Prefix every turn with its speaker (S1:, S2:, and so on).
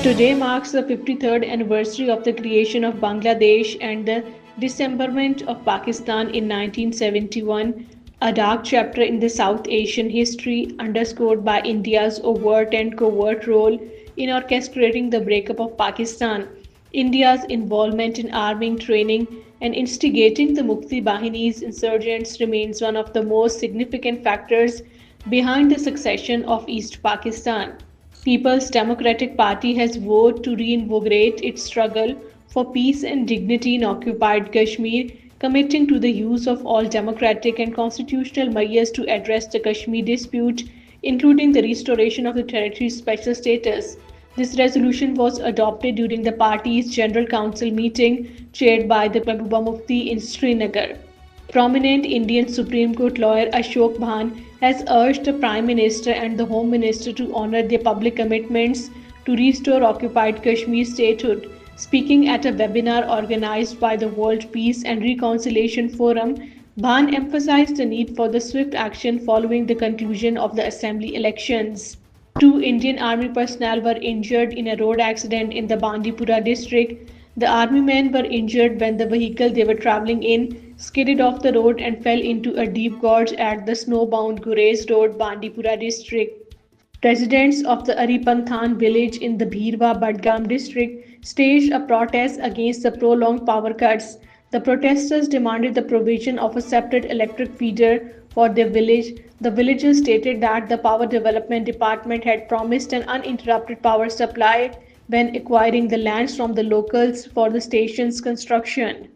S1: Today marks the 53rd anniversary of the creation of Bangladesh and the dismemberment of Pakistan in 1971, a dark chapter in the South Asian history underscored by India's overt and covert role in orchestrating the breakup of Pakistan. India's involvement in arming, training, and instigating the Mukti Bahini's insurgents remains one of the most significant factors behind the succession of East Pakistan. People's Democratic Party has vowed to reinvigorate its struggle for peace and dignity in occupied Kashmir, committing to the use of all democratic and constitutional measures to address the Kashmir dispute, including the restoration of the territory's special status. This resolution was adopted during the party's General Council meeting chaired by the Mehbooba Mufti in Srinagar. Prominent Indian Supreme Court lawyer Ashok Bhan has urged the Prime Minister and the Home Minister to honor their public commitments to restore occupied Kashmir statehood. Speaking at a webinar organized by the World Peace and Reconciliation Forum, Bhan emphasized the need for the swift action following the conclusion of the assembly elections. Two Indian Army personnel were injured in a road accident in the Bandipora district. The army men were injured when the vehicle they were traveling in skidded off the road and fell into a deep gorge at the snowbound Gurez Road, Bandipora district. Residents of the Aripanthan village in the Bhirwa Badgam district staged a protest against the prolonged power cuts. The protesters demanded the provision of a separate electric feeder for their village. The villagers stated that the Power Development Department had promised an uninterrupted power supply when acquiring the lands from the locals for the station's construction.